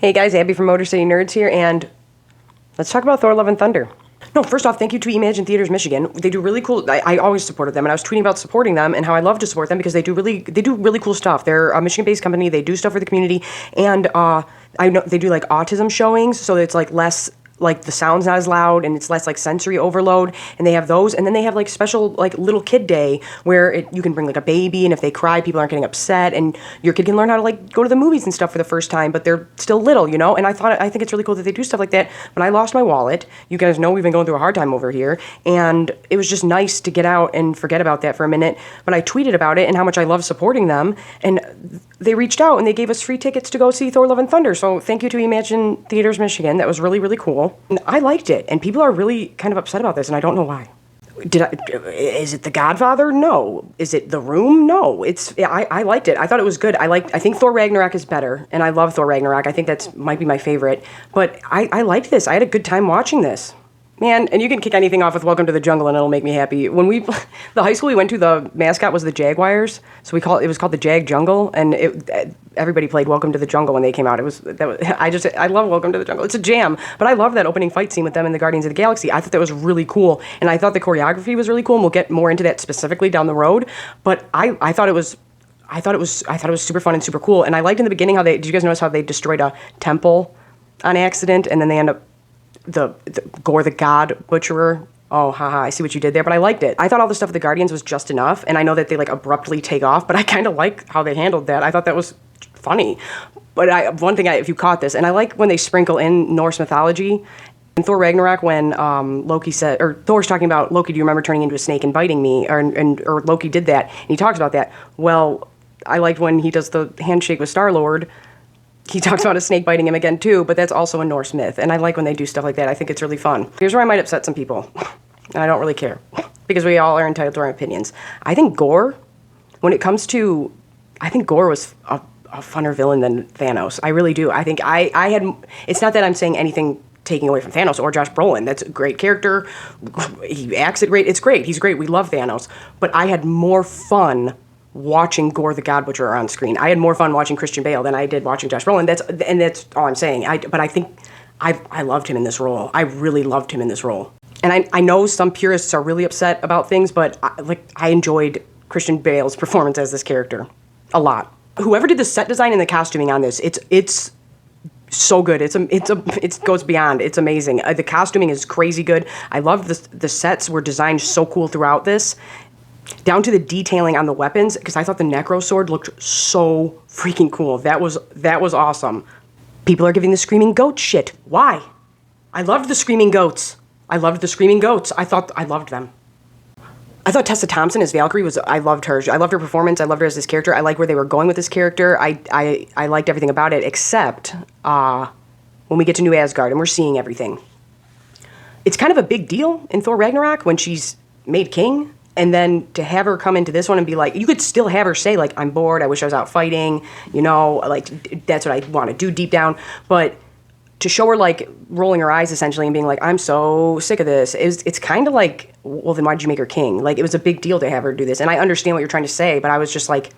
Hey guys, Abby from Motor City Nerds here, and let's talk about Thor: Love and Thunder. No, first off, thank you to Imagine Theaters Michigan. They do really cool. I always supported them, and I was tweeting about supporting them and how I love to support them because they do really cool stuff. They're a Michigan-based company. They do stuff for the community, and I know they do like autism showings, so it's like less. Like the sound's not as loud and it's less like sensory overload, and they have those, and then they have like special like little kid day where you can bring like a baby, and if they cry people aren't getting upset, and your kid can learn how to like go to the movies and stuff for the first time, but they're still little, you know. And I think it's really cool that they do stuff like that. But I lost my wallet. You guys know we've been going through a hard time over here, and it was just nice to get out and forget about that for a minute. But I tweeted about it and how much I love supporting them, and they reached out and they gave us free tickets to go see Thor: Love and Thunder. So thank you to Imagine Theaters Michigan. That was really, really cool. And I liked it, and people are really kind of upset about this, and I don't know why. Is it The Godfather? No. Is it The Room? No. I liked it. I thought it was good. I think Thor Ragnarok is better, and I love Thor Ragnarok. I think that's might be my favorite. But I liked this. I had a good time watching this. Man, and you can kick anything off with Welcome to the Jungle and it'll make me happy. When the high school we went to, the mascot was the Jaguars, so it was called the Jag Jungle, and everybody played Welcome to the Jungle when they came out. I love Welcome to the Jungle. It's a jam, but I love that opening fight scene with them in the Guardians of the Galaxy. I thought that was really cool, and I thought the choreography was really cool, and we'll get more into that specifically down the road. But I thought it was super fun and super cool, and I liked in the beginning how did you guys notice how they destroyed a temple on accident, and then they end up the Gore the God Butcherer. Oh, haha, I see what you did there, but I liked it. I thought all the stuff with the Guardians was just enough, and I know that they like abruptly take off, but I kind of like how they handled that. I thought that was funny. But one thing, if you caught this, and I like when they sprinkle in Norse mythology. In Thor Ragnarok, when Loki said, or Thor's talking about, Loki, do you remember turning into a snake and biting me? Or Loki did that, and he talks about that. Well, I liked when he does the handshake with Star-Lord. He talks about a snake biting him again, too, but that's also a Norse myth, and I like when they do stuff like that. I think it's really fun. Here's where I might upset some people, and I don't really care, because we all are entitled to our opinions. I think Gore, I think Gore was a funner villain than Thanos. I really do. I think it's not that I'm saying anything taking away from Thanos or Josh Brolin. That's a great character. He acts it great. It's great. He's great. We love Thanos. But I had more fun watching Gore the God Butcherer on screen. I had more fun watching Christian Bale than I did watching Josh Brolin. That's all I'm saying. But I think I loved him in this role. I really loved him in this role. And I know some purists are really upset about things, but I enjoyed Christian Bale's performance as this character a lot. Whoever did the set design and the costuming on this, it's so good. It goes beyond. It's amazing. The costuming is crazy good. I love the sets were designed so cool throughout this. Down to the detailing on the weapons, because I thought the Necro Sword looked so freaking cool. That was awesome. People are giving the Screaming Goat shit. Why? I loved the Screaming Goats. I loved them. I thought Tessa Thompson as Valkyrie I loved her. I loved her performance. I loved her as this character. I like where they were going with this character. I liked everything about it, except when we get to New Asgard and we're seeing everything. It's kind of a big deal in Thor Ragnarok when she's made king. And then to have her come into this one and be like, you could still have her say, like, I'm bored, I wish I was out fighting, you know, like, that's what I want to do deep down. But to show her, like, rolling her eyes, essentially, and being like, I'm so sick of this, it's kind of like, well, then why did you make her king? Like, it was a big deal to have her do this. And I understand what you're trying to say, but I was just like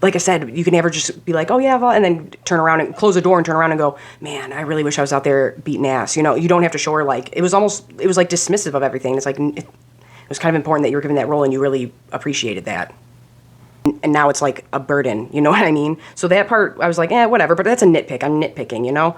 I said, you can never just be like, oh, yeah, well, and then turn around and close the door and turn around and go, man, I really wish I was out there beating ass. You know, you don't have to show her, like, it was like dismissive of everything. It's like, it was kind of important that you were given that role and you really appreciated that. And now it's like a burden, you know what I mean? So that part, I was like, whatever, but that's a nitpick. I'm nitpicking, you know?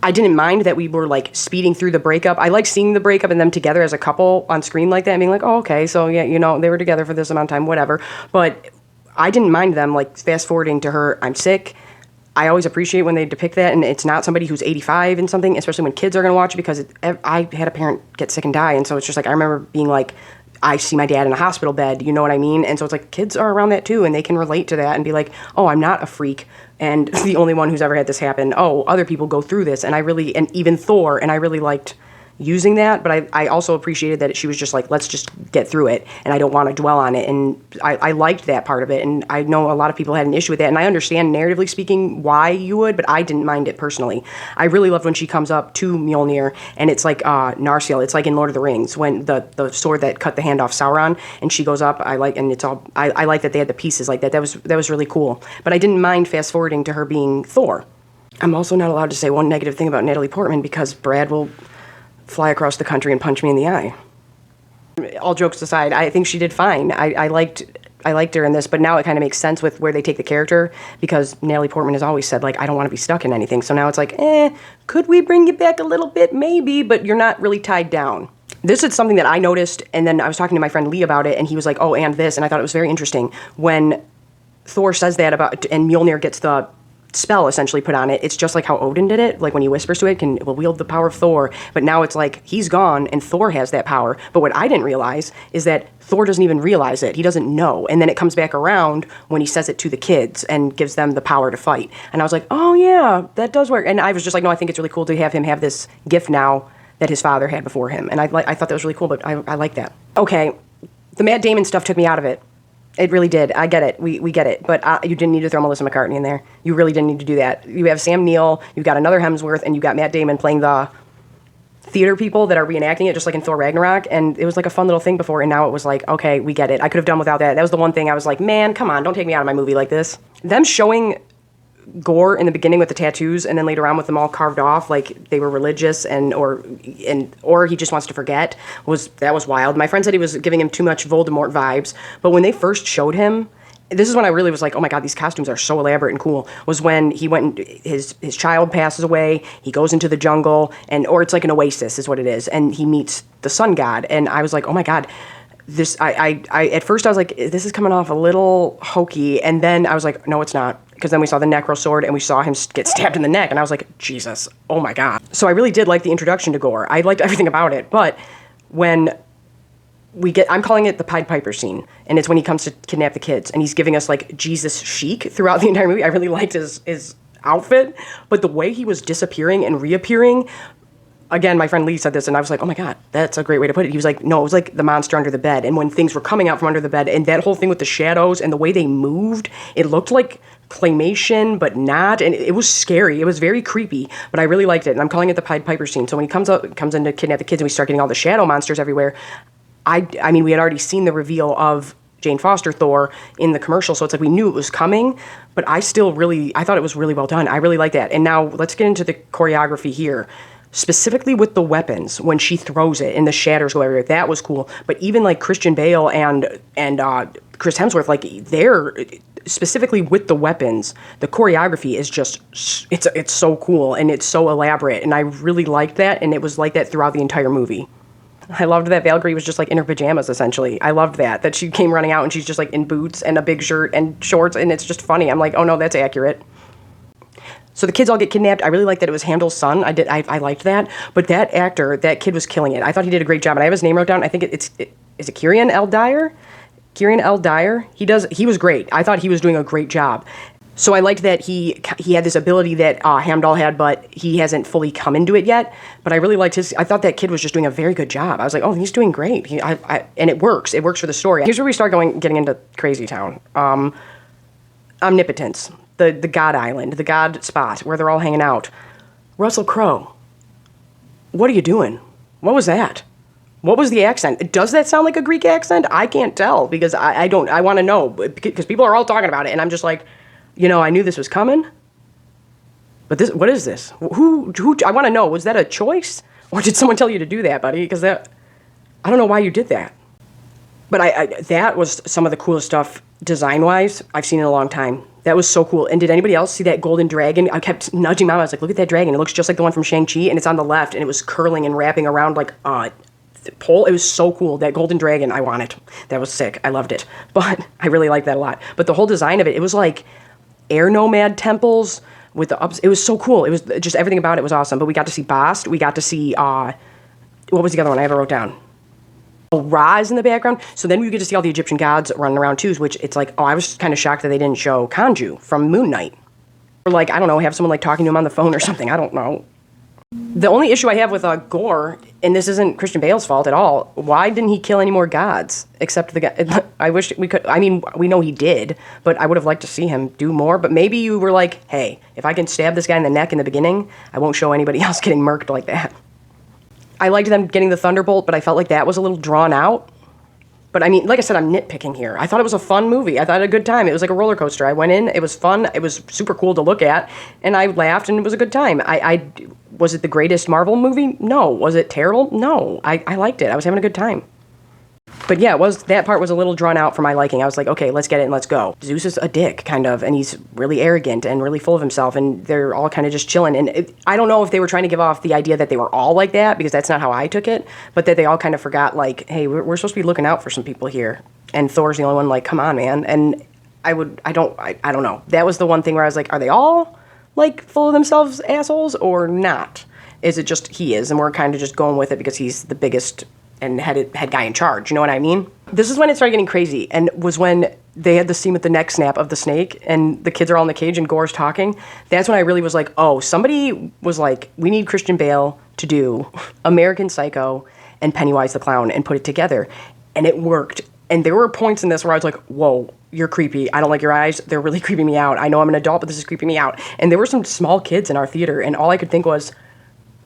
I didn't mind that we were like speeding through the breakup. I like seeing the breakup and them together as a couple on screen like that and being like, oh, okay, so yeah, you know, they were together for this amount of time, whatever. But I didn't mind them like fast forwarding to her, I'm sick. I always appreciate when they depict that, and it's not somebody who's 85 and something, especially when kids are going to watch it, because I had a parent get sick and die, and so it's just like, I remember being like, I see my dad in a hospital bed, you know what I mean? And so it's like, kids are around that too, and they can relate to that and be like, oh, I'm not a freak, and the only one who's ever had this happen. Oh, other people go through this, and even Thor, and I really liked using that, but I also appreciated that she was just like, let's just get through it, and I don't want to dwell on it, and I liked that part of it, and I know a lot of people had an issue with that, and I understand, narratively speaking, why you would, but I didn't mind it personally. I really loved when she comes up to Mjolnir, and it's like Narsil, it's like in Lord of the Rings, when the sword that cut the hand off Sauron, and she goes up, I like that they had the pieces like that. That was really cool, but I didn't mind fast forwarding to her being Thor. I'm also not allowed to say one negative thing about Natalie Portman because Brad will fly across the country and punch me in the eye. All jokes aside, I think she did fine. I liked her in this, but now it kind of makes sense with where they take the character, because Natalie Portman has always said, like, I don't want to be stuck in anything. So now it's like, could we bring you back a little bit? Maybe, but you're not really tied down. This is something that I noticed, and then I was talking to my friend Lee about it, and he was like, oh, and this, and I thought it was very interesting. When Thor says that about, and Mjolnir gets the spell essentially put on it, it's just like how Odin did it, like when he whispers to it, will wield the power of Thor, but now it's like he's gone and Thor has that power. But what I didn't realize is that Thor doesn't even realize it. He doesn't know, and then it comes back around when he says it to the kids and gives them the power to fight. And I was like, oh yeah, that does work. And I was just like, no, I think it's really cool to have him have this gift now that his father had before him, and I thought that was really cool. But I like that. Okay, the Matt Damon stuff took me out of it. It really did. I get it. We get it. But you didn't need to throw Melissa McCartney in there. You really didn't need to do that. You have Sam Neill, you've got another Hemsworth, and you got Matt Damon playing the theater people that are reenacting it, just like in Thor Ragnarok. And it was like a fun little thing before, and now it was like, okay, we get it. I could have done without that. That was the one thing I was like, man, come on, don't take me out of my movie like this. Them showing Gore in the beginning with the tattoos, and then later on with them all carved off like they were religious or he just wants to forget, was wild. My friend said he was giving him too much Voldemort vibes, but when they first showed him, this is when I really was like, oh my god, these costumes are so elaborate and cool, was when he went, his child passes away, he goes into the jungle, or it's like an oasis is what it is, and he meets the sun god, and I was like, oh my god, this, I at first I was like, this is coming off a little hokey, and then I was like, no, it's not. Because then we saw the necro sword, and we saw him get stabbed in the neck, and I was like, Jesus, oh my god. So I really did like the introduction to Gore. I liked everything about it, but when I'm calling it the Pied Piper scene, and it's when he comes to kidnap the kids, and he's giving us like Jesus chic throughout the entire movie. I really liked his outfit, but the way he was disappearing and reappearing, again, my friend Lee said this, and I was like, oh my god, that's a great way to put it. He was like, no, it was like the monster under the bed, and when things were coming out from under the bed, and that whole thing with the shadows, and the way they moved, it looked like claymation, but not, and it was scary. It was very creepy, but I really liked it, and I'm calling it the Pied Piper scene. So when he comes in to kidnap the kids, and we start getting all the shadow monsters everywhere, I mean, we had already seen the reveal of Jane Foster Thor in the commercial, so it's like we knew it was coming, but I thought it was really well done. I really like that. And now let's get into the choreography here. Specifically with the weapons, when she throws it and the shatters go everywhere, that was cool. But even like Christian Bale and Chris Hemsworth, like they're specifically with the weapons, the choreography is just, it's so cool and it's so elaborate, and I really liked that, and it was like that throughout the entire movie. I loved that Valkyrie was just like in her pajamas essentially. I loved that she came running out and she's just like in boots and a big shirt and shorts, and it's just funny. I'm like, oh no, that's accurate. So the kids all get kidnapped. I really liked that it was Handel's son. I liked that. But that actor, that kid was killing it. I thought he did a great job. And I have his name wrote down. I think is it Kieran L. Dyer? Kieran L. Dyer? He was great. I thought he was doing a great job. So I liked that he had this ability that Heimdall had, but he hasn't fully come into it yet. But I really liked I thought that kid was just doing a very good job. I was like, oh, he's doing great. And it works. It works for the story. Here's where we start getting into Crazy Town. Omnipotence. The God Island, the God spot, where they're all hanging out. Russell Crowe, what are you doing? What was that? What was the accent? Does that sound like a Greek accent? I can't tell, because I want to know, because people are all talking about it, and I'm just like, I knew this was coming, but what is this? Who, I want to know, was that a choice? Or did someone tell you to do that, buddy? Because I don't know why you did that. But that was some of the coolest stuff, design-wise, I've seen in a long time. That was so cool. And did anybody else see that golden dragon? I kept nudging Mom. I was like, look at that dragon. It looks just like the one from Shang-Chi, and it's on the left, and it was curling and wrapping around like the pole. It was so cool. That golden dragon, I want it. That was sick. I loved it. But I really liked that a lot. But the whole design of it was like air nomad temples with the ups. It was so cool. It was just everything about it was awesome. But we got to see Bast. We got to see, what was the other one? I have it wrote down. Ra is in the background, so then we get to see all the Egyptian gods running around too, which it's like, I was kind of shocked that they didn't show Kanju from Moon Knight. Or like, I don't know, have someone like talking to him on the phone or something, I don't know. The only issue I have with Gore, and this isn't Christian Bale's fault at all, why didn't he kill any more gods? Except the guy, I wish we could, I mean, we know he did, but I would have liked to see him do more, but maybe you were like, hey, if I can stab this guy in the neck in the beginning, I won't show anybody else getting murked like that. I liked them getting the Thunderbolt, but I felt like that was a little drawn out. But I mean, like I said, I'm nitpicking here. I thought it was a fun movie. I thought I had a good time. It was like a roller coaster. I went in, it was fun, it was super cool to look at, and I laughed, and it was a good time. Was it the greatest Marvel movie? No. Was it terrible? No. I liked it. I was having a good time. But yeah, that part was a little drawn out for my liking. I was like, okay, let's get it and let's go. Zeus is a dick, kind of, and he's really arrogant and really full of himself, and they're all kind of just chilling. And I don't know if they were trying to give off the idea that they were all like that, because that's not how I took it, but that they all kind of forgot, like, hey, we're supposed to be looking out for some people here. And Thor's the only one, like, come on, man. And I don't know. That was the one thing where I was like, are they all, like, full of themselves assholes or not? Is it just he is, and we're kind of just going with it because he's the biggest and head guy in charge, you know what I mean? This is when it started getting crazy, and was when they had the scene with the neck snap of the snake, and the kids are all in the cage, and Gore's talking. That's when I really was like, oh, somebody was like, we need Christian Bale to do American Psycho and Pennywise the Clown and put it together, and it worked. And there were points in this where I was like, whoa, you're creepy. I don't like your eyes. They're really creeping me out. I know I'm an adult, but this is creeping me out. And there were some small kids in our theater, and all I could think was,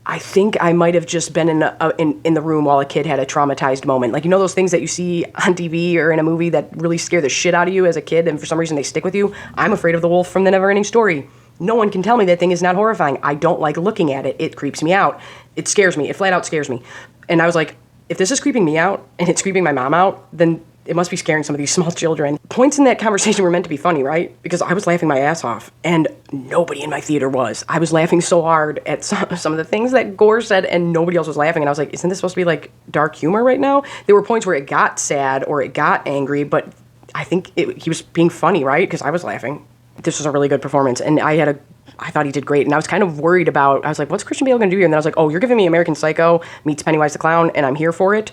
I think I might have just been in the room while a kid had a traumatized moment. Like, you know those things that you see on TV or in a movie that really scare the shit out of you as a kid, and for some reason they stick with you? I'm afraid of the wolf from the Neverending Story. No one can tell me that thing is not horrifying. I don't like looking at it. It creeps me out. It scares me. It flat out scares me. And I was like, if this is creeping me out, and it's creeping my mom out, then it must be scaring some of these small children. Points in that conversation were meant to be funny, right? Because I was laughing my ass off, and nobody in my theater was. I was laughing so hard at some of the things that Gore said, and nobody else was laughing, and I was like, isn't this supposed to be, like, dark humor right now? There were points where it got sad or it got angry, but I think he was being funny, right? Because I was laughing. This was a really good performance, and I thought he did great, and I was kind of worried about, I was like, what's Christian Bale going to do here? And then I was like, oh, you're giving me American Psycho meets Pennywise the Clown, and I'm here for it.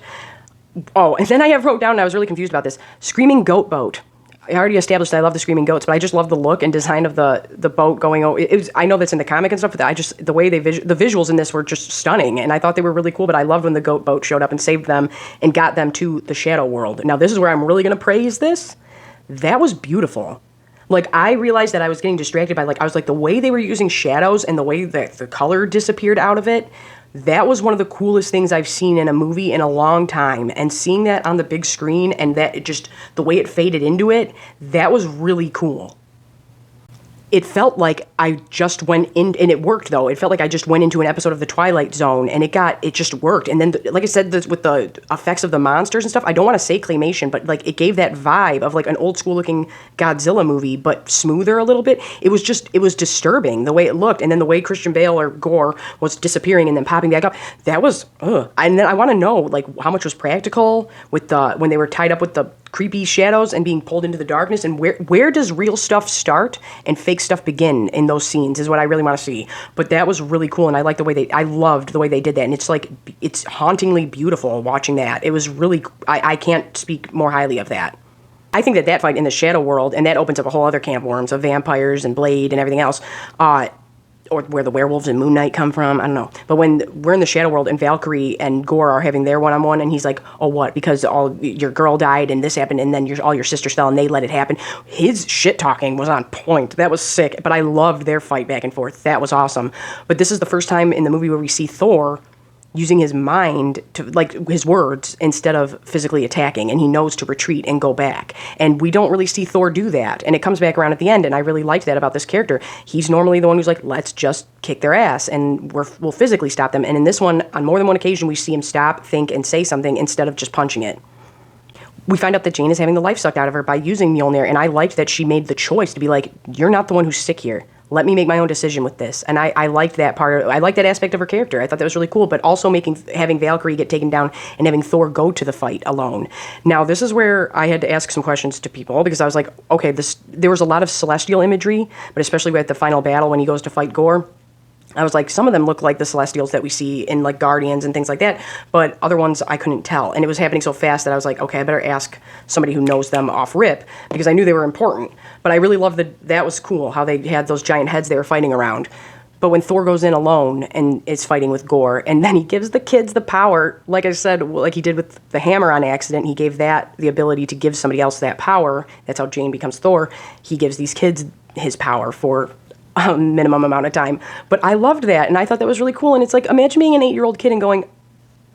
Oh, and then I wrote down, and I was really confused about this, Screaming Goat Boat. I already established that I love the screaming goats, but I just love the look and design of the boat going over. I know that's in the comic and stuff, but the way the visuals in this were just stunning, and I thought they were really cool, but I loved when the goat boat showed up and saved them and got them to the shadow world. Now, this is where I'm really going to praise this. That was beautiful. Like, I realized that I was getting distracted by, like, I was like, the way they were using shadows and the way that the color disappeared out of it, that was one of the coolest things I've seen in a movie in a long time. And seeing that on the big screen and that it just, the way it faded into it, that was really cool. It felt like I just went in, and it worked though. It felt like I just went into an episode of The Twilight Zone, and it just worked. And then, like I said, with the effects of the monsters and stuff, I don't want to say claymation, but like it gave that vibe of like an old school looking Godzilla movie, but smoother a little bit. It was disturbing the way it looked. And then the way Christian Bale or Gore was disappearing and then popping back up, that was, And then I want to know, like, how much was practical with when they were tied up with the creepy shadows and being pulled into the darkness, and where does real stuff start and fake stuff begin in those scenes is what I really want to see. But that was really cool, and I loved the way they did that, and it's hauntingly beautiful watching that. It was really, I can't speak more highly of that. I think that fight in the shadow world, and that opens up a whole other can of worms of vampires and Blade and everything else, or where the werewolves and Moon Knight come from, I don't know. But when we're in the shadow world and Valkyrie and Gore are having their one-on-one, and he's like, oh, what? Because your girl died and this happened, and then all your sisters fell and they let it happen. His shit-talking was on point. That was sick. But I loved their fight back and forth. That was awesome. But this is the first time in the movie where we see Thor using his mind to, like, his words instead of physically attacking, and he knows to retreat and go back. And we don't really see Thor do that, and it comes back around at the end, and I really liked that about this character. He's normally the one who's like, let's just kick their ass, and we'll physically stop them. And in this one, on more than one occasion, we see him stop, think, and say something instead of just punching it. We find out that Jane is having the life sucked out of her by using Mjolnir, and I liked that she made the choice to be like, you're not the one who's sick here. Let me make my own decision with this. And I liked that part. I liked that aspect of her character. I thought that was really cool, but also having Valkyrie get taken down and having Thor go to the fight alone. Now, this is where I had to ask some questions to people, because I was like, okay, there was a lot of celestial imagery, but especially at the final battle when he goes to fight Gore, I was like, some of them look like the Celestials that we see in, like, Guardians and things like that, but other ones I couldn't tell. And it was happening so fast that I was like, okay, I better ask somebody who knows them off rip, because I knew they were important. But I really loved that was cool, how they had those giant heads they were fighting around. But when Thor goes in alone and is fighting with Gore, and then he gives the kids the power, like I said, like he did with the hammer on accident, he gave that the ability to give somebody else that power. That's how Jane becomes Thor. He gives these kids his power for a minimum amount of time. But I loved that, and I thought that was really cool. And it's like, imagine being an 8-year-old kid and going,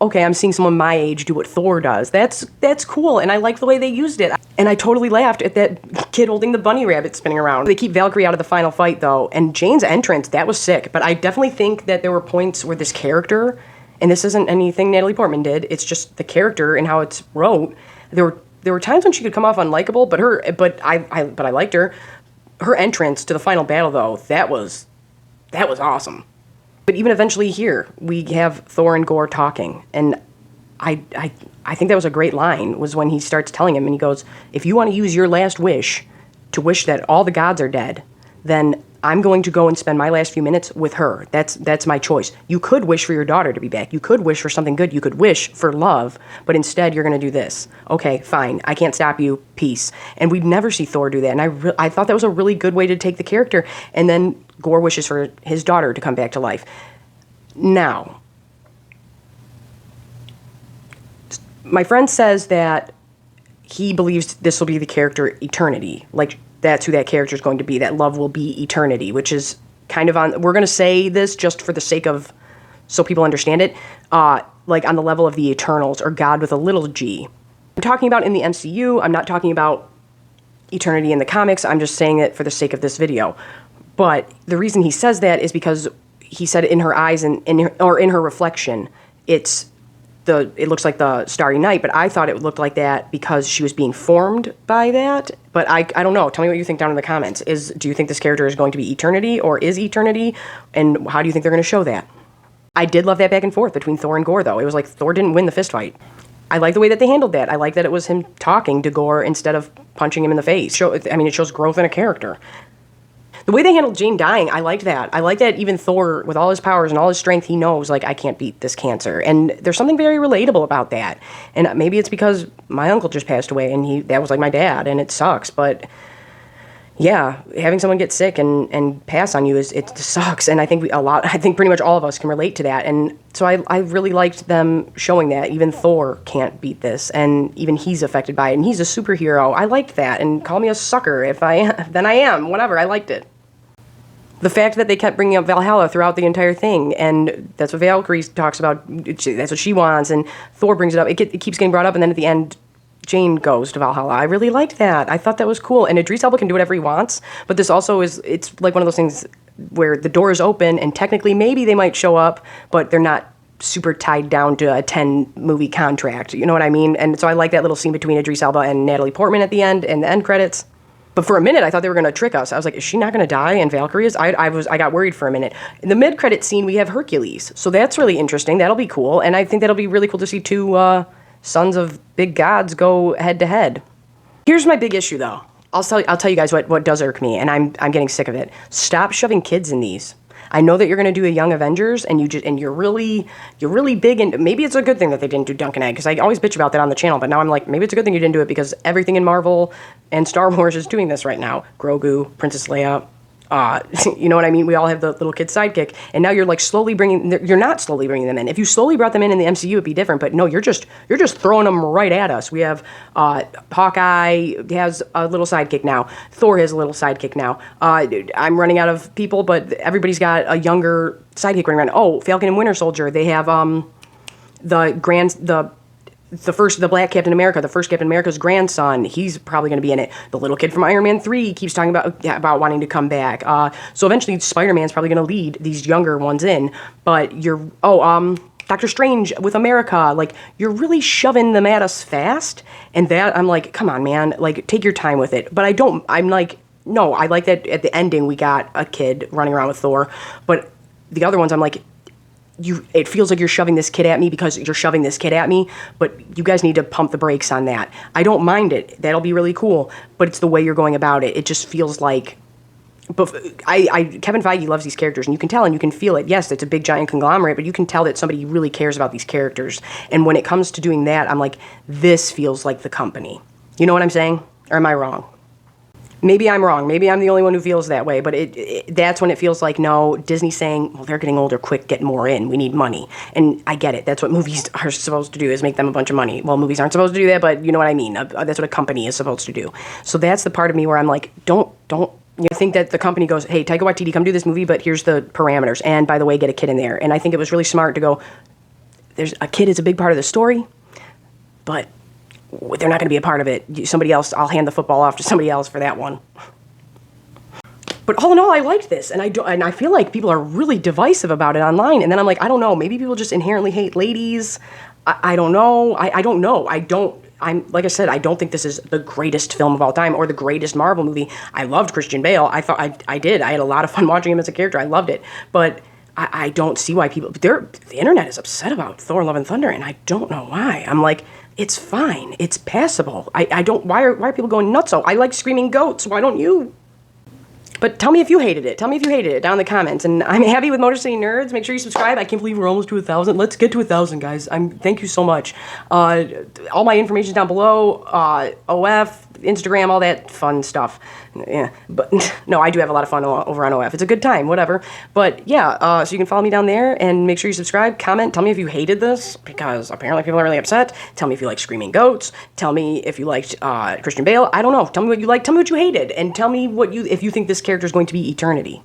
okay, I'm seeing someone my age do what Thor does. That's cool, and I like the way they used it. And I totally laughed at that kid holding the bunny rabbit spinning around. They keep Valkyrie out of the final fight, though, and Jane's entrance, that was sick. But I definitely think that there were points where this character, and this isn't anything Natalie Portman did, it's just the character and how it's wrote. There were times when she could come off unlikable, but I liked her. Her entrance to the final battle, though, that was awesome. But even eventually here, we have Thor and Gore talking, and I think that was a great line, was when he starts telling him, and he goes, if you want to use your last wish to wish that all the gods are dead, then I'm going to go and spend my last few minutes with her. That's my choice. You could wish for your daughter to be back. You could wish for something good. You could wish for love, but instead you're going to do this. Okay, fine. I can't stop you. Peace. And we'd never see Thor do that, and I thought that was a really good way to take the character. And then Gore wishes for his daughter to come back to life. Now, my friend says that he believes this will be the character Eternity. Like, that's who that character is going to be, that love will be eternity, which is kind of on, we're going to say this just for the sake of, so people understand it, like on the level of the Eternals, or God with a little g. I'm talking about in the MCU, I'm not talking about eternity in the comics, I'm just saying it for the sake of this video. But the reason he says that is because he said in her eyes, and in her reflection, it looks like the Starry Night, but I thought it looked like that because she was being formed by that. But I don't know. Tell me what you think down in the comments. Do you think this character is going to be Eternity, or is Eternity? And how do you think they're going to show that? I did love that back and forth between Thor and Gore, though. It was like Thor didn't win the fist fight. I like the way that they handled that. I like that it was him talking to Gore instead of punching him in the face. It shows growth in a character. The way they handled Jane dying, I liked that. I like that even Thor, with all his powers and all his strength, he knows, like, I can't beat this cancer. And there's something very relatable about that. And maybe it's because my uncle just passed away, and that was like my dad, and it sucks. But yeah, having someone get sick and pass on you it sucks. And I think pretty much all of us can relate to that. And so I really liked them showing that even Thor can't beat this, and even he's affected by it, and he's a superhero. I liked that. And call me a sucker then I am. Whatever. I liked it. The fact that they kept bringing up Valhalla throughout the entire thing, and that's what Valkyrie talks about, that's what she wants, and Thor brings it up. It keeps getting brought up, and then at the end, Jane goes to Valhalla. I really liked that. I thought that was cool. And Idris Elba can do whatever he wants, but this also it's like one of those things where the door is open, and technically maybe they might show up, but they're not super tied down to a 10-movie contract. You know what I mean? And so I like that little scene between Idris Elba and Natalie Portman at the end, and the end credits. But for a minute, I thought they were going to trick us. I was like, is she not going to die? And Valkyrie is? I got worried for a minute. In the mid-credit scene, we have Hercules. So that's really interesting. That'll be cool. And I think that'll be really cool to see two sons of big gods go head-to-head. Here's my big issue, though. I'll tell you guys what does irk me, and I'm getting sick of it. Stop shoving kids in these. I know that you're going to do a Young Avengers, and you're really big, and maybe it's a good thing that they didn't do Dunk and Egg, because I always bitch about that on the channel, but now I'm like, maybe it's a good thing you didn't do it, because everything in Marvel and Star Wars is doing this right now. Grogu, Princess Leia, you know what I mean? We all have the little kid sidekick, and now you're like you're not slowly bringing them in. If you slowly brought them in the MCU, it'd be different, but no, you're just throwing them right at us. We have Hawkeye has a little sidekick now. Thor has a little sidekick now. I'm running out of people, but everybody's got a younger sidekick running around. Oh, Falcon and Winter Soldier. They have the Black Captain America, the first Captain America's grandson, he's probably going to be in it. The little kid from Iron Man 3 keeps talking about wanting to come back. So eventually Spider-Man's probably going to lead these younger ones in. But Doctor Strange with America, like, you're really shoving them at us fast. And that, I'm like, come on, man, like, take your time with it. But I'm like, no, I like that at the ending we got a kid running around with Thor. But the other ones, I'm like, it feels like you're shoving this kid at me because you're shoving this kid at me, but you guys need to pump the brakes on that. I don't mind it. That'll be really cool, but it's the way you're going about it. It just feels like... But Kevin Feige loves these characters, and you can tell and you can feel it. Yes, it's a big, giant conglomerate, but you can tell that somebody really cares about these characters. And when it comes to doing that, I'm like, this feels like the company. You know what I'm saying? Or am I wrong? Maybe I'm wrong. Maybe I'm the only one who feels that way, but that's when it feels like, no, Disney's saying, well, they're getting older, quick, get more in. We need money. And I get it. That's what movies are supposed to do, is make them a bunch of money. Well, movies aren't supposed to do that, but you know what I mean. That's what a company is supposed to do. So that's the part of me where I'm like, don't think that the company goes, hey, Taika Waititi, come do this movie, but here's the parameters. And by the way, get a kid in there. And I think it was really smart to go, there's a kid is a big part of the story, but they're not going to be a part of it. Somebody else, I'll hand the football off to somebody else for that one. But all in all, I liked this, and I feel like people are really divisive about it online. And then I'm like, I don't know, maybe people just inherently hate ladies. I don't know. I'm like I said, I don't think this is the greatest film of all time or the greatest Marvel movie. I loved Christian Bale. I thought I did. I had a lot of fun watching him as a character. I loved it. But I don't see why people. The internet is upset about Thor: Love and Thunder, and I don't know why. I'm like, it's fine. It's passable. I don't. Why are people going nuts? So I like screaming goats. Why don't you? But tell me if you hated it. Tell me if you hated it down in the comments. And I'm happy with Motor City Nerds. Make sure you subscribe. I can't believe we're almost to 1,000. Let's get to 1,000, guys. Thank you so much. All my information down below. OF, Instagram, all that fun stuff. Yeah, but no, I do have a lot of fun over on OF. It's a good time, whatever. But yeah, so you can follow me down there and make sure you subscribe, comment, tell me if you hated this, because apparently people are really upset. Tell me if you like screaming goats. Tell me if you liked Christian Bale. I don't know. Tell me what you liked. Tell me what you hated, and tell me if you think this character is going to be eternity.